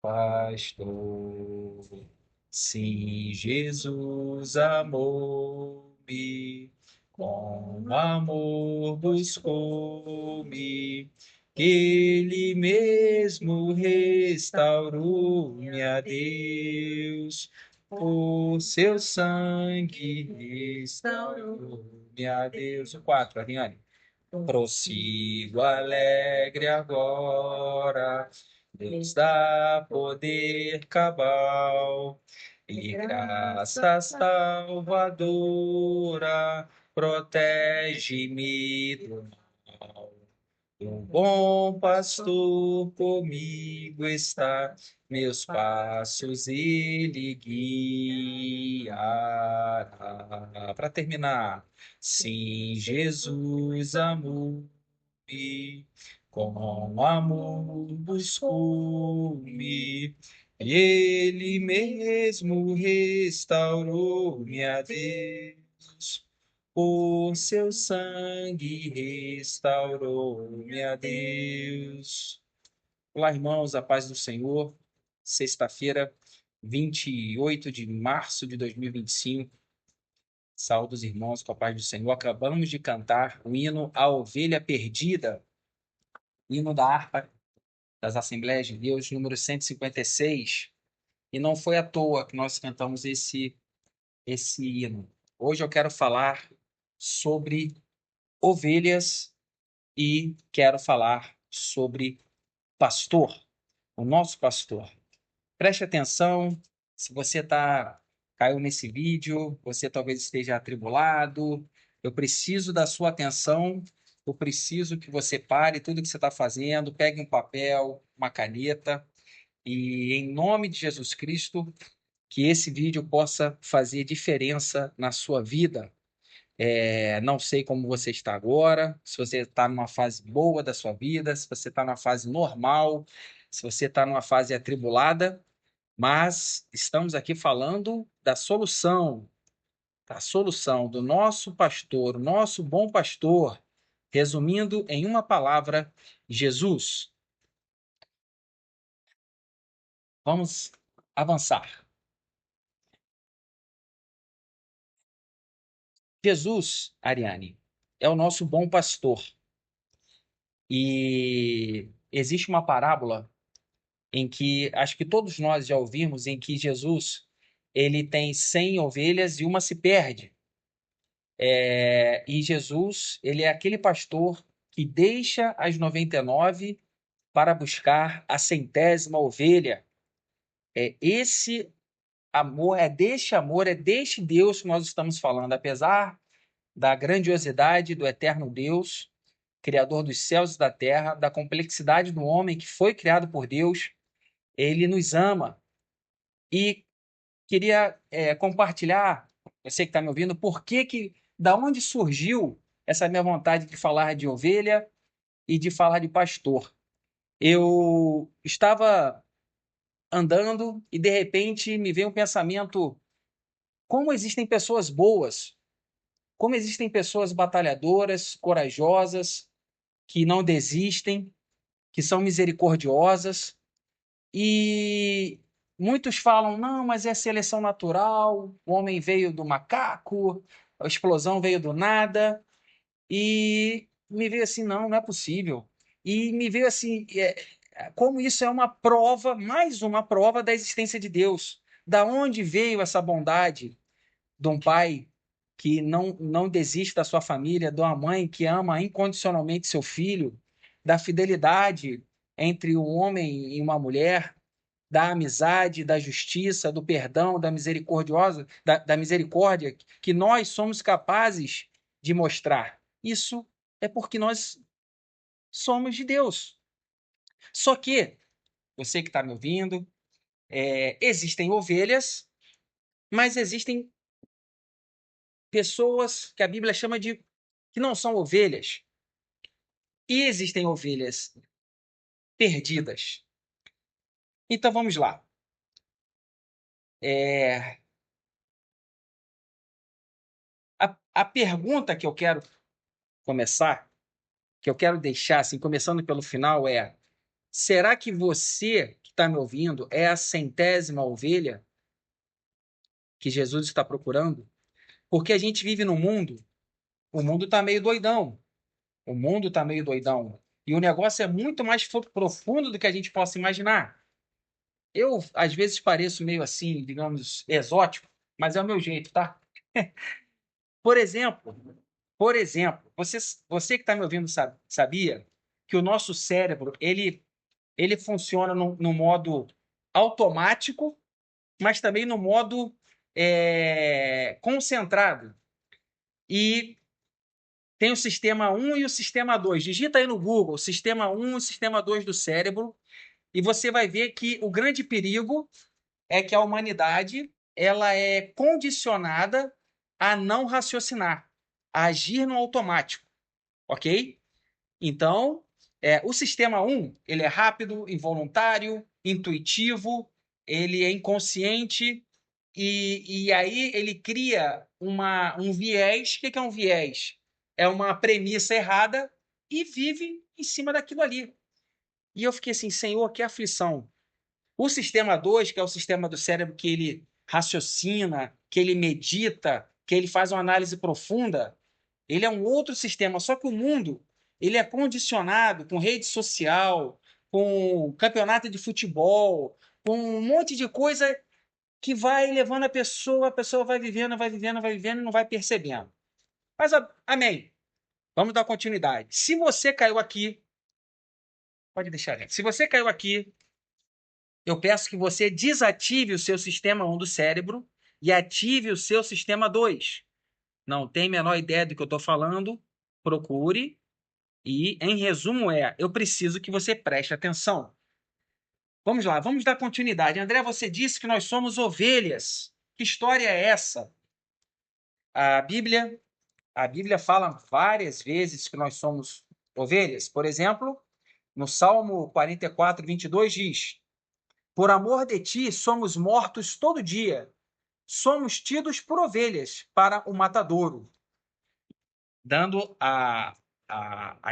pastor. Sim, Jesus amou-me, com amor buscou-me, Ele mesmo restaurou-me a Deus, por seu sangue restaurou-me a Deus. O 4, Ariane. Prossigo alegre agora, Deus dá poder cabal e graça salvadora, protege-me do mal. O bom pastor comigo está, meus passos ele guiará. Para terminar, sim, Jesus amou-me, com amor buscou-me, e ele mesmo restaurou-me a Deus. Por seu sangue restaurou-me a Deus. Olá, irmãos, a paz do Senhor. Sexta-feira, 28 de março de 2025. Saúde os irmãos com a paz do Senhor. Acabamos de cantar o hino A Ovelha Perdida, hino da harpa das Assembleias de Deus, número 156. E não foi à toa que nós cantamos esse hino. Hoje eu quero falar sobre ovelhas e quero falar sobre pastor, o nosso pastor. Preste atenção, se você caiu nesse vídeo, você talvez esteja atribulado, eu preciso da sua atenção, eu preciso que você pare tudo que você está fazendo, pegue um papel, uma caneta, e em nome de Jesus Cristo, que esse vídeo possa fazer diferença na sua vida. Não sei como você está agora, se você está numa fase boa da sua vida, se você está numa fase normal, se você está numa fase atribulada, mas estamos aqui falando da solução do nosso pastor, o nosso bom pastor, resumindo em uma palavra, Jesus. Vamos avançar. Jesus, Ariane, é o nosso bom pastor. E existe uma parábola em que acho que todos nós já ouvimos, em que Jesus ele tem 100 ovelhas e uma se perde. E Jesus ele é aquele pastor que deixa as 99 para buscar a centésima ovelha. É esse amor, é deste Deus que nós estamos falando, apesar da grandiosidade do eterno Deus, Criador dos céus e da terra, da complexidade do homem que foi criado por Deus, ele nos ama. E queria compartilhar, você que está me ouvindo, da onde surgiu essa minha vontade de falar de ovelha e de falar de pastor. Eu estava andando e de repente me veio um pensamento: como existem pessoas boas, como existem pessoas batalhadoras, corajosas, que não desistem, que são misericordiosas. E muitos falam, não, mas é seleção natural, o homem veio do macaco, a explosão veio do nada, e me veio assim, não, não é possível. E me veio assim, como isso é uma prova, mais uma prova da existência de Deus. Da onde veio essa bondade de um pai que não desiste da sua família, de uma mãe que ama incondicionalmente seu filho, da fidelidade entre um homem e uma mulher, da amizade, da justiça, do perdão, da misericórdia que nós somos capazes de mostrar. Isso é porque nós somos de Deus. Só que, você que está me ouvindo, existem ovelhas, mas existem pessoas que a Bíblia chama de que não são ovelhas. E existem ovelhas perdidas. Então vamos lá. É, a pergunta que eu quero começar, que eu quero deixar, assim, começando pelo final, é: Será que você que está me ouvindo é a centésima ovelha que Jesus está procurando? Porque a gente vive num mundo, o mundo está meio doidão. O mundo está meio doidão. E o negócio é muito mais profundo do que a gente possa imaginar. Eu, às vezes, pareço meio assim, digamos, exótico, mas é o meu jeito, tá? Por exemplo, você que está me ouvindo sabia que o nosso cérebro ele funciona no modo automático, mas também no modo concentrado. E tem o sistema um e o sistema 2. Digita aí no Google, sistema um e sistema 2 do cérebro, e você vai ver que o grande perigo é que a humanidade ela é condicionada a não raciocinar, a agir no automático, ok? Então, o sistema um ele é rápido, involuntário, intuitivo, ele é inconsciente e aí ele cria um viés. O que é um viés? É uma premissa errada e vive em cima daquilo ali. E eu fiquei assim, Senhor, que aflição. O sistema 2, que é o sistema do cérebro que ele raciocina, que ele medita, que ele faz uma análise profunda, ele é um outro sistema. Só que o mundo ele é condicionado com rede social, com campeonato de futebol, com um monte de coisa que vai levando a pessoa vai vivendo, vai vivendo, vai vivendo e não vai percebendo. Mas, amém. Vamos dar continuidade. Se você caiu aqui, pode deixar. Se você caiu aqui, eu peço que você desative o seu sistema 1 do cérebro e ative o seu sistema 2. Não tem a menor ideia do que eu estou falando? Procure. E, em resumo, eu preciso que você preste atenção. Vamos lá, vamos dar continuidade. André, você disse que nós somos ovelhas. Que história é essa? A Bíblia, a Bíblia fala várias vezes que nós somos ovelhas. Por exemplo, no Salmo 44, 22 diz: Por amor de ti somos mortos todo dia, somos tidos por ovelhas para o matadouro, dando a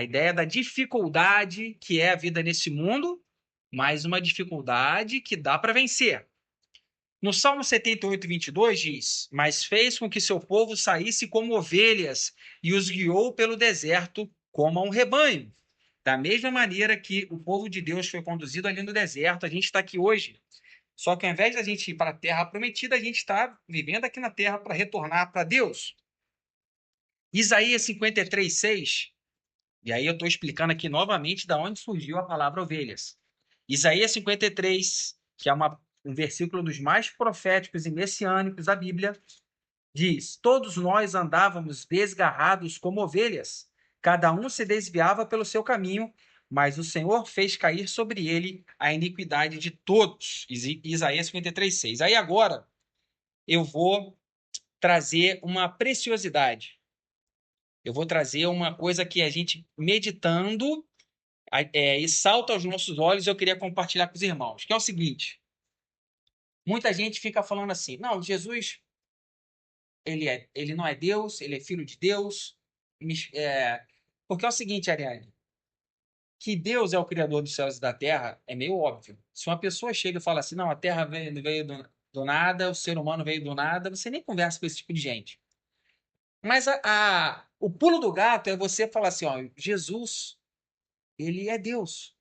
ideia da dificuldade que é a vida nesse mundo, mas uma dificuldade que dá para vencer. No Salmo 78, 22 diz: Mas fez com que seu povo saísse como ovelhas e os guiou pelo deserto como a um rebanho. Da mesma maneira que o povo de Deus foi conduzido ali no deserto, a gente está aqui hoje. Só que ao invés da gente ir para a terra prometida, a gente está vivendo aqui na terra para retornar para Deus. Isaías 53, 6. E aí eu estou explicando aqui novamente de onde surgiu a palavra ovelhas. Isaías 53, que é um versículo dos mais proféticos e messiânicos da Bíblia, diz: Todos nós andávamos desgarrados como ovelhas, cada um se desviava pelo seu caminho, mas o Senhor fez cair sobre ele a iniquidade de todos. Isaías 53, 6. Aí agora eu vou trazer uma preciosidade. Eu vou trazer uma coisa que a gente, meditando, e salta aos nossos olhos, eu queria compartilhar com os irmãos, que é o seguinte: muita gente fica falando assim, não, Jesus, ele não é Deus, ele é filho de Deus, porque é o seguinte, Ariane, que Deus é o criador dos céus e da terra, é meio óbvio. Se uma pessoa chega e fala assim, não, a terra veio do nada, o ser humano veio do nada, você nem conversa com esse tipo de gente. Mas o pulo do gato é você falar assim, ó, Jesus, ele é Deus.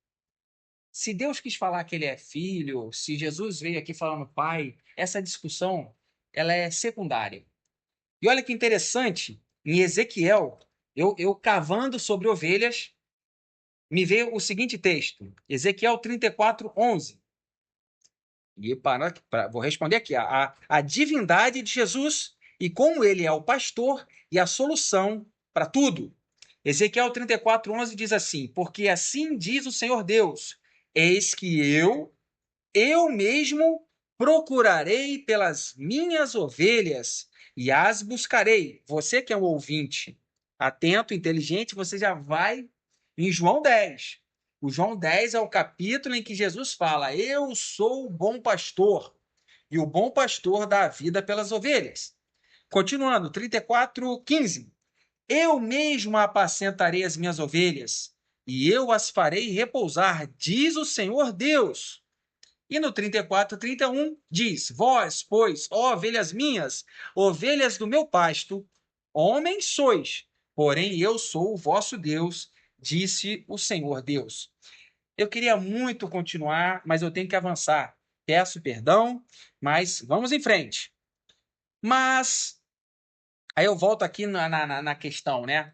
Se Deus quis falar que ele é filho, se Jesus veio aqui falando pai, essa discussão ela é secundária. E olha que interessante, em Ezequiel, eu cavando sobre ovelhas, me veio o seguinte texto, Ezequiel 34, 11. E vou responder aqui, a divindade de Jesus e como ele é o pastor e a solução para tudo. Ezequiel 34, 11 diz assim, porque assim diz o Senhor Deus, eis que eu mesmo procurarei pelas minhas ovelhas e as buscarei. Você que é um ouvinte atento, inteligente, você já vai em João 10. O João 10 é o capítulo em que Jesus fala: Eu sou o bom pastor, e o bom pastor dá a vida pelas ovelhas. Continuando, 34, 15. Eu mesmo apacentarei as minhas ovelhas, e eu as farei repousar, diz o Senhor Deus. E no 34, 31 diz: Vós, pois, ó ovelhas minhas, ovelhas do meu pasto, homens sois, porém eu sou o vosso Deus, disse o Senhor Deus. Eu queria muito continuar, mas eu tenho que avançar. Peço perdão, mas vamos em frente. Mas, aí eu volto aqui na questão, né?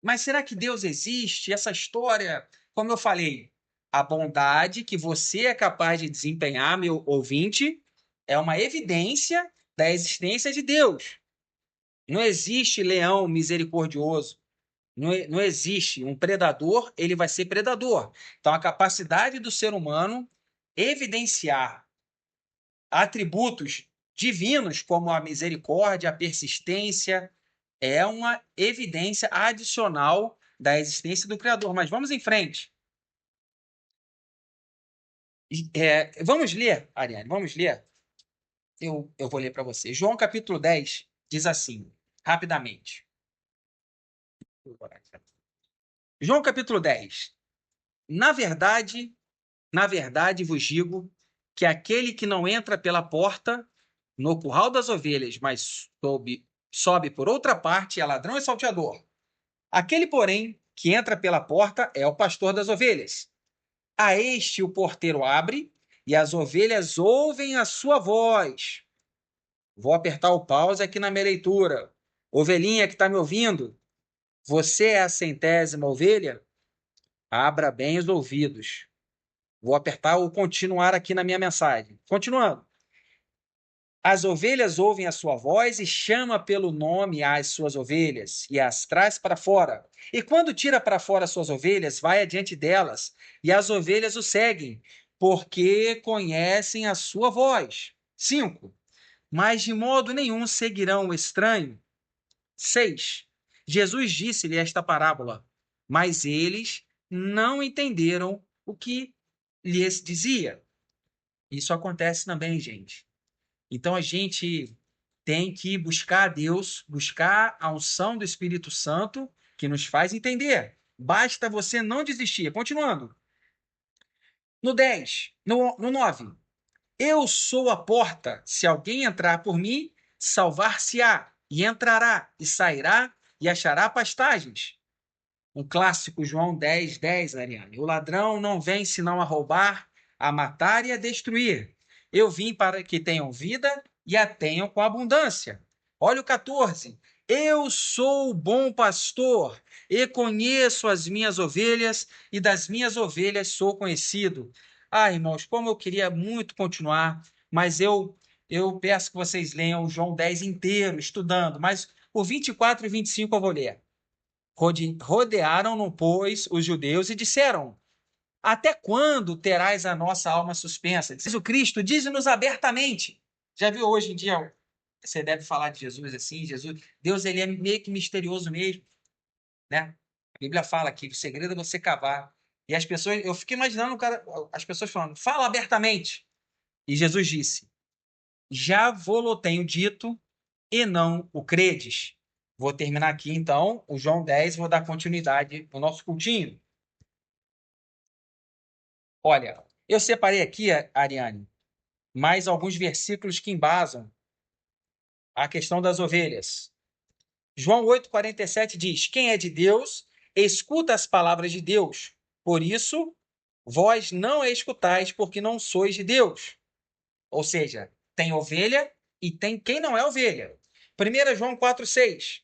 Mas será que Deus existe? Essa história, como eu falei, a bondade que você é capaz de desempenhar, meu ouvinte, é uma evidência da existência de Deus. Não existe leão misericordioso. Não existe um predador, ele vai ser predador. Então, a capacidade do ser humano evidenciar atributos divinos, como a misericórdia, a persistência, é uma evidência adicional da existência do Criador. Mas vamos em frente. Vamos ler, Ariane, vamos ler. Eu vou ler para você. João capítulo 10 diz assim, rapidamente. João capítulo 10. Na verdade vos digo que aquele que não entra pela porta no curral das ovelhas, mas sobe por outra parte, é ladrão e salteador. Aquele, porém, que entra pela porta é o pastor das ovelhas. A este o porteiro abre e as ovelhas ouvem a sua voz. Vou apertar o pause aqui na minha leitura. Ovelhinha que está me ouvindo, você é a centésima ovelha? Abra bem os ouvidos. Vou apertar o continuar aqui na minha mensagem. Continuando. As ovelhas ouvem a sua voz e chama pelo nome as suas ovelhas e as traz para fora. E quando tira para fora as suas ovelhas, vai adiante delas, e as ovelhas o seguem, porque conhecem a sua voz. 5. Mas de modo nenhum seguirão o estranho. 6. Jesus disse-lhe esta parábola, mas eles não entenderam o que lhes dizia. Isso acontece também, gente. Então a gente tem que buscar a Deus, buscar a unção do Espírito Santo que nos faz entender. Basta você não desistir. Continuando. No 10, no 9. Eu sou a porta. Se alguém entrar por mim, salvar-se-á, e entrará, e sairá, e achará pastagens. Um clássico, João 10, 10, Ariane. O ladrão não vem senão a roubar, a matar e a destruir. Eu vim para que tenham vida e a tenham com abundância. Olha o 14. Eu sou o bom pastor e conheço as minhas ovelhas e das minhas ovelhas sou conhecido. Ah, irmãos, como eu queria muito continuar, mas eu peço que vocês leiam o João 10 inteiro, estudando, mas o 24 e 25 eu vou ler. Rodearam-no, pois, os judeus e disseram: Até quando terás a nossa alma suspensa? Diz o Cristo, diz-nos abertamente. Já viu hoje em dia, você deve falar de Jesus assim, Jesus, Deus ele é meio que misterioso mesmo, né? A Bíblia fala que o segredo é você cavar. E as pessoas, eu fico imaginando as pessoas falando, fala abertamente. E Jesus disse: Já vou-lo tenho dito e não o credes. Vou terminar aqui, então, o João 10, vou dar continuidade ao nosso cultinho. Olha, eu separei aqui, Ariane, mais alguns versículos que embasam a questão das ovelhas. João 8,47 diz: Quem é de Deus, escuta as palavras de Deus. Por isso, vós não a escutais, porque não sois de Deus. Ou seja, tem ovelha e tem quem não é ovelha. 1 João 4,6.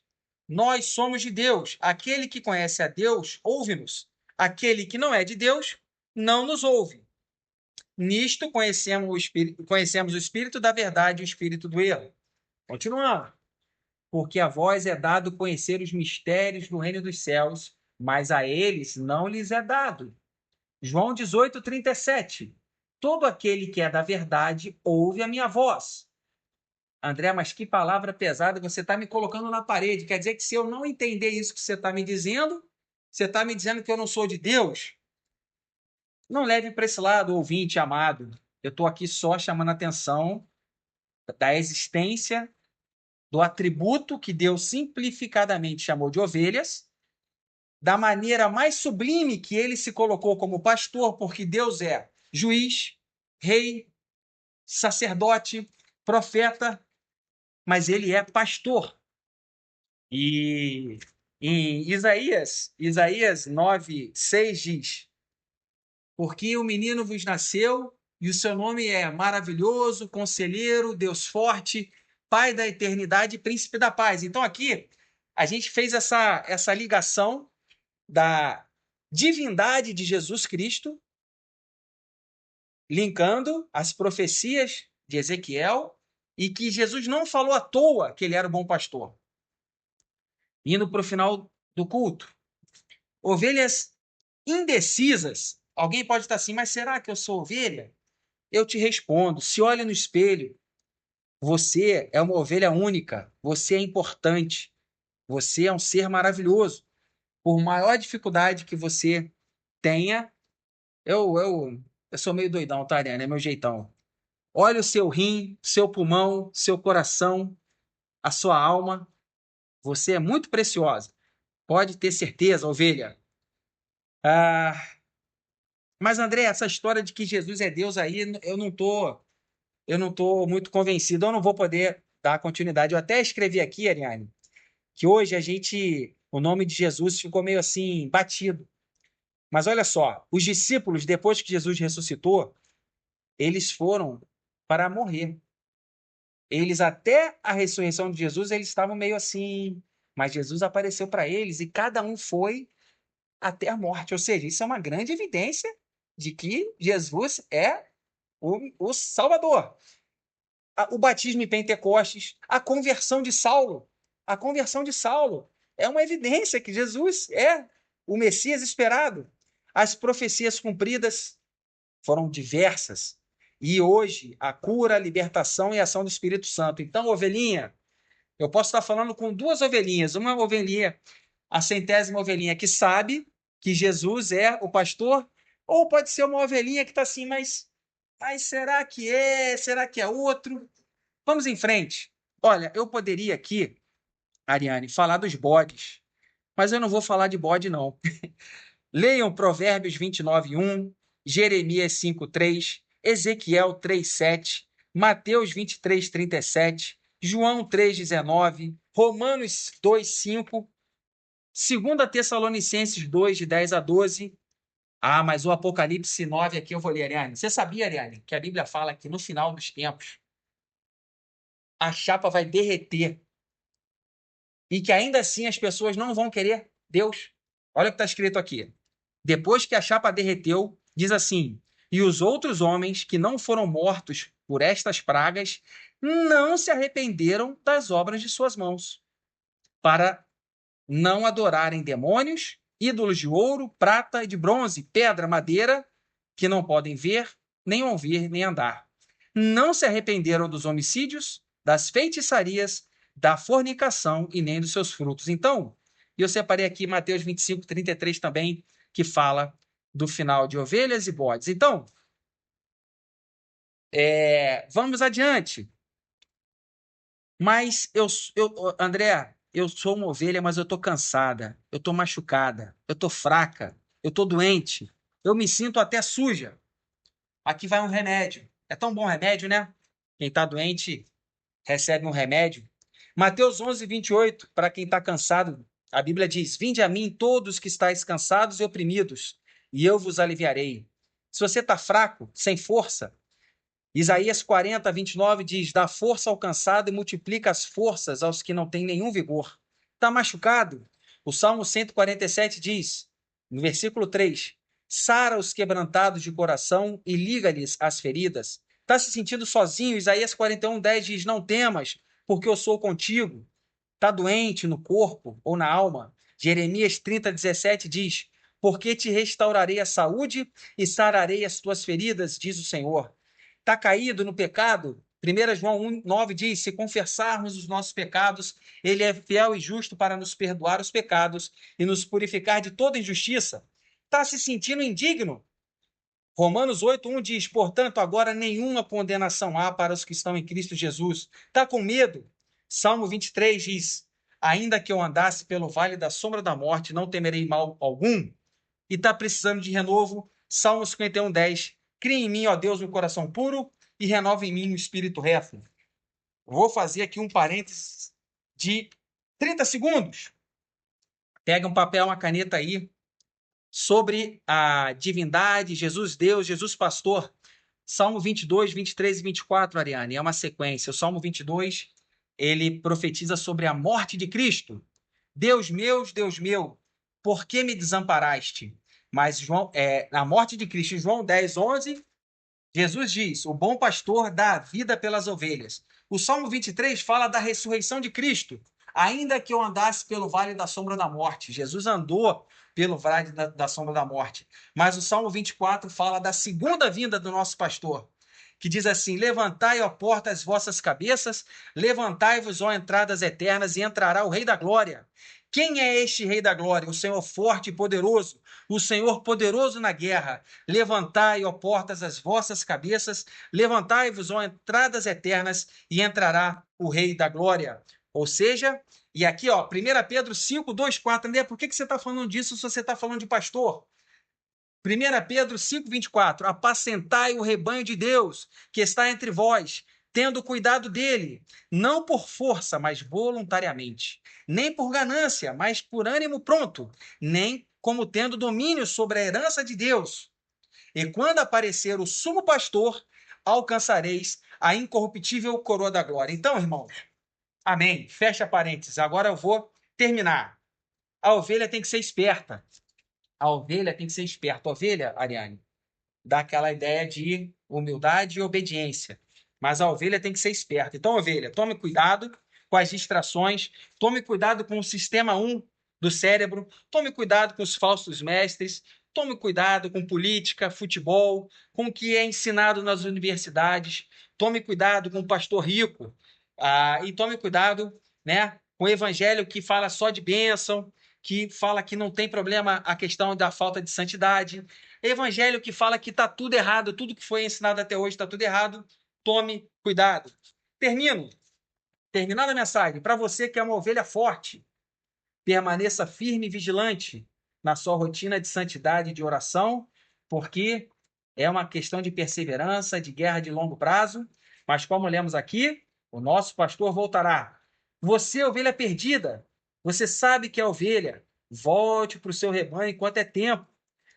Nós somos de Deus. Aquele que conhece a Deus, ouve-nos. Aquele que não é de Deus, não nos ouve. Nisto conhecemos o espírito da verdade e o espírito do erro. Continuando. Porque a vós é dado conhecer os mistérios do reino dos céus, mas a eles não lhes é dado. João 18:37. Todo aquele que é da verdade ouve a minha voz. André, mas que palavra pesada, você está me colocando na parede. Quer dizer que se eu não entender isso que você está me dizendo, você está me dizendo que eu não sou de Deus? Não leve para esse lado, ouvinte amado. Eu estou aqui só chamando a atenção da existência do atributo que Deus simplificadamente chamou de ovelhas, da maneira mais sublime que ele se colocou como pastor, porque Deus é juiz, rei, sacerdote, profeta, mas ele é pastor. E em Isaías 9:6 diz: porque o menino vos nasceu e o seu nome é maravilhoso, conselheiro, Deus forte, Pai da eternidade, príncipe da paz. Então aqui a gente fez essa ligação da divindade de Jesus Cristo, linkando as profecias de Ezequiel, e que Jesus não falou à toa que ele era o bom pastor. Indo para o final do culto, ovelhas indecisas. Alguém pode estar assim, mas será que eu sou ovelha? Eu te respondo: se olha no espelho, você é uma ovelha única, você é importante, você é um ser maravilhoso. Por maior dificuldade que você tenha, eu sou meio doidão, tá, Ariane? É meu jeitão. Olha o seu rim, seu pulmão, seu coração, a sua alma. Você é muito preciosa. Pode ter certeza, ovelha. Ah, mas, André, essa história de que Jesus é Deus aí, eu não tô muito convencido. Eu não vou poder dar continuidade. Eu até escrevi aqui, Ariane, que hoje o nome de Jesus ficou meio assim, batido. Mas olha só, os discípulos, depois que Jesus ressuscitou, eles foram para morrer. Eles, até a ressurreição de Jesus, eles estavam meio assim, mas Jesus apareceu para eles e cada um foi até a morte. Ou seja, isso é uma grande evidência de que Jesus é o Salvador. O batismo em Pentecostes, a conversão de Saulo. A conversão de Saulo é uma evidência que Jesus é o Messias esperado. As profecias cumpridas foram diversas. E hoje, a cura, a libertação e a ação do Espírito Santo. Então, ovelhinha, eu posso estar falando com duas ovelhinhas. Uma ovelhinha, a 100ª ovelhinha, que sabe que Jesus é o pastor, ou pode ser uma ovelhinha que está assim, mas será que é? Será que é outro? Vamos em frente. Olha, eu poderia aqui, Ariane, falar dos bodes, mas eu não vou falar de bode, não. Leiam Provérbios 29:1, Jeremias 5:3, Ezequiel 3:7, Mateus 23:37, João 3:19, Romanos 2:5, 2 Tessalonicenses 2, de 10 a 12. Ah, mas o Apocalipse 9 aqui eu vou ler, Ariane. Você sabia, Ariane, que a Bíblia fala que no final dos tempos a chapa vai derreter e que ainda assim as pessoas não vão querer Deus? Olha o que está escrito aqui. Depois que a chapa derreteu, diz assim: e os outros homens que não foram mortos por estas pragas não se arrependeram das obras de suas mãos, para não adorarem demônios, ídolos de ouro, prata e de bronze, pedra, madeira, que não podem ver, nem ouvir, nem andar. Não se arrependeram dos homicídios, das feitiçarias, da fornicação e nem dos seus frutos. Então, eu separei aqui Mateus 25:33 também, que fala do final de ovelhas e bodes. Então, vamos adiante. Mas André, eu sou uma ovelha, mas eu estou cansada, eu estou machucada, eu estou fraca, eu estou doente, eu me sinto até suja. Aqui vai um remédio. É tão bom remédio, né? Quem está doente recebe um remédio. Mateus 11:28, para quem está cansado, a Bíblia diz: vinde a mim todos que estáis cansados e oprimidos, e eu vos aliviarei. Se você está fraco, sem força, Isaías 40:29 diz: dá força ao cansado e multiplica as forças aos que não têm nenhum vigor. Está machucado? O Salmo 147 diz, no versículo 3: sara os quebrantados de coração e liga-lhes as feridas. Está se sentindo sozinho? Isaías 41:10 diz: não temas, porque eu sou contigo. Está doente no corpo ou na alma? Jeremias 30:17 diz: porque te restaurarei a saúde e sararei as tuas feridas, diz o Senhor. Está caído no pecado? 1 João 1:9 diz: se confessarmos os nossos pecados, ele é fiel e justo para nos perdoar os pecados e nos purificar de toda injustiça. Está se sentindo indigno? Romanos 8:1 diz: portanto, agora nenhuma condenação há para os que estão em Cristo Jesus. Está com medo? Salmo 23 diz: Ainda que eu andasse pelo vale da sombra da morte, não temerei mal algum. E está precisando de renovo. Salmo 51:10. Cria em mim, ó Deus, um coração puro e renova em mim um espírito reto. Vou fazer aqui um parênteses de 30 segundos. Pega um papel, uma caneta aí, sobre a divindade, Jesus Deus, Jesus pastor. Salmo 22, 23 e 24, Ariane, é uma sequência. O Salmo 22, ele profetiza sobre a morte de Cristo. Deus meu, por que me desamparaste? Mas João, a morte de Cristo, João 10, 11, Jesus diz, o bom pastor dá a vida pelas ovelhas. O Salmo 23 fala da ressurreição de Cristo. Ainda que eu andasse pelo vale da sombra da morte. Jesus andou pelo vale da sombra da morte. Mas o Salmo 24 fala da segunda vinda do nosso pastor, que diz assim, levantai, ó porta, as vossas cabeças, levantai-vos, ó entradas eternas, e entrará o Rei da Glória. Quem é este Rei da Glória? O Senhor forte e poderoso, o Senhor poderoso na guerra. Levantai, ó portas, as vossas cabeças, levantai-vos, ó entradas eternas, e entrará o Rei da Glória. Ou seja, e aqui, ó, 1 Pedro 5, 2, 4, André, por que você está falando disso se você está falando de pastor? 1 Pedro 5, 24, apacentai o rebanho de Deus, que está entre vós, tendo cuidado dele, não por força, mas voluntariamente, nem por ganância, mas por ânimo pronto, nem como tendo domínio sobre a herança de Deus. E quando aparecer o sumo pastor, alcançareis a incorruptível coroa da glória. Então, irmãos, amém. Fecha parênteses. Agora eu vou terminar. A ovelha tem que ser esperta. A ovelha tem que ser esperta. A ovelha, Ariane, dá aquela ideia de humildade e obediência. Mas a ovelha tem que ser esperta. Então, ovelha, tome cuidado com as distrações, tome cuidado com o sistema 1 do cérebro, tome cuidado com os falsos mestres, tome cuidado com política, futebol, com o que é ensinado nas universidades, tome cuidado com o pastor rico, e tome cuidado, né, com o evangelho que fala só de bênção, que fala que não tem problema a questão da falta de santidade, evangelho que fala que está tudo errado, tudo que foi ensinado até hoje está tudo errado, tome cuidado. Terminando a mensagem, para você que é uma ovelha forte, permaneça firme e vigilante na sua rotina de santidade e de oração, porque é uma questão de perseverança, de guerra de longo prazo, mas como lemos aqui, o nosso pastor voltará. Você, ovelha perdida, você sabe que é ovelha, volte para o seu rebanho enquanto é tempo.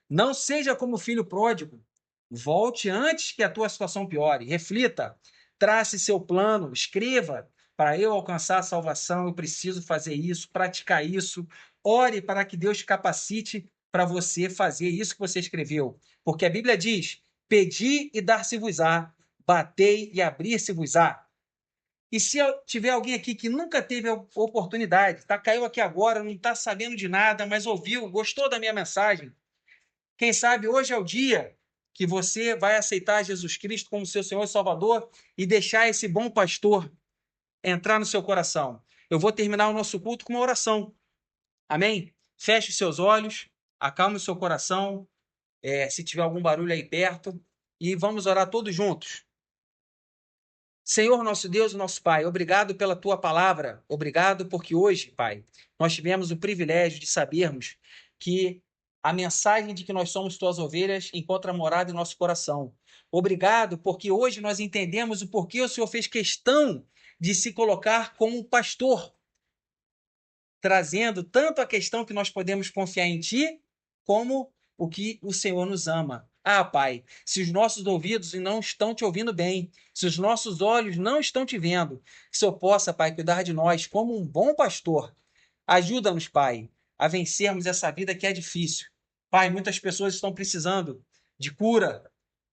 Não seja como o filho pródigo. Volte antes que a tua situação piore. Reflita, trace seu plano, escreva. Para eu alcançar a salvação, eu preciso fazer isso, praticar isso. Ore para que Deus te capacite para você fazer isso que você escreveu. Porque a Bíblia diz: pedi e dar-se-vos-á, batei e abrir-se-vos-á. E se tiver alguém aqui que nunca teve a oportunidade, caiu aqui agora, não está sabendo de nada, mas ouviu, gostou da minha mensagem, quem sabe hoje é o dia que você vai aceitar Jesus Cristo como seu Senhor e Salvador e deixar esse bom pastor entrar no seu coração. Eu vou terminar o nosso culto com uma oração. Amém? Feche os seus olhos, acalme o seu coração, se tiver algum barulho aí perto, e vamos orar todos juntos. Senhor, nosso Deus e nosso Pai, obrigado pela tua palavra. Obrigado porque hoje, Pai, nós tivemos o privilégio de sabermos que a mensagem de que nós somos tuas ovelhas encontra morada em nosso coração. Obrigado porque hoje nós entendemos o porquê o Senhor fez questão de se colocar como pastor, trazendo tanto a questão que nós podemos confiar em Ti, como o que o Senhor nos ama. Ah, Pai, se os nossos ouvidos não estão te ouvindo bem, se os nossos olhos não estão te vendo, que o Senhor possa, Pai, cuidar de nós como um bom pastor. Ajuda-nos, Pai, a vencermos essa vida que é difícil. Pai, muitas pessoas estão precisando de cura,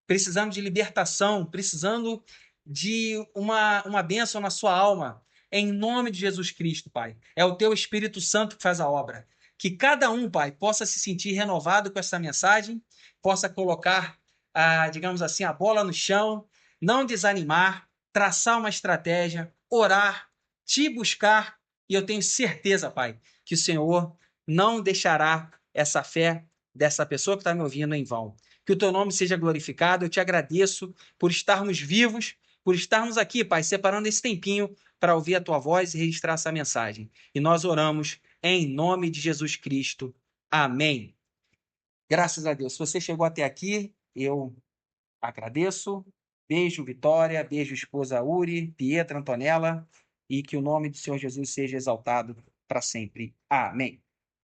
precisando de libertação, precisando de uma bênção na sua alma. Em nome de Jesus Cristo, Pai. É o Teu Espírito Santo que faz a obra. Que cada um, Pai, possa se sentir renovado com essa mensagem, possa colocar, digamos assim, a bola no chão, não desanimar, traçar uma estratégia, orar, te buscar, e eu tenho certeza, Pai, que o Senhor não deixará essa fé dessa pessoa que está me ouvindo em vão. Que o Teu nome seja glorificado. Eu te agradeço por estarmos vivos, por estarmos aqui, Pai, separando esse tempinho para ouvir a Tua voz e registrar essa mensagem. E nós oramos em nome de Jesus Cristo. Amém. Graças a Deus. Se você chegou até aqui, eu agradeço. Beijo, Vitória. Beijo, esposa Uri, Pietra, Antonella. E que o nome do Senhor Jesus seja exaltado para sempre. Amém.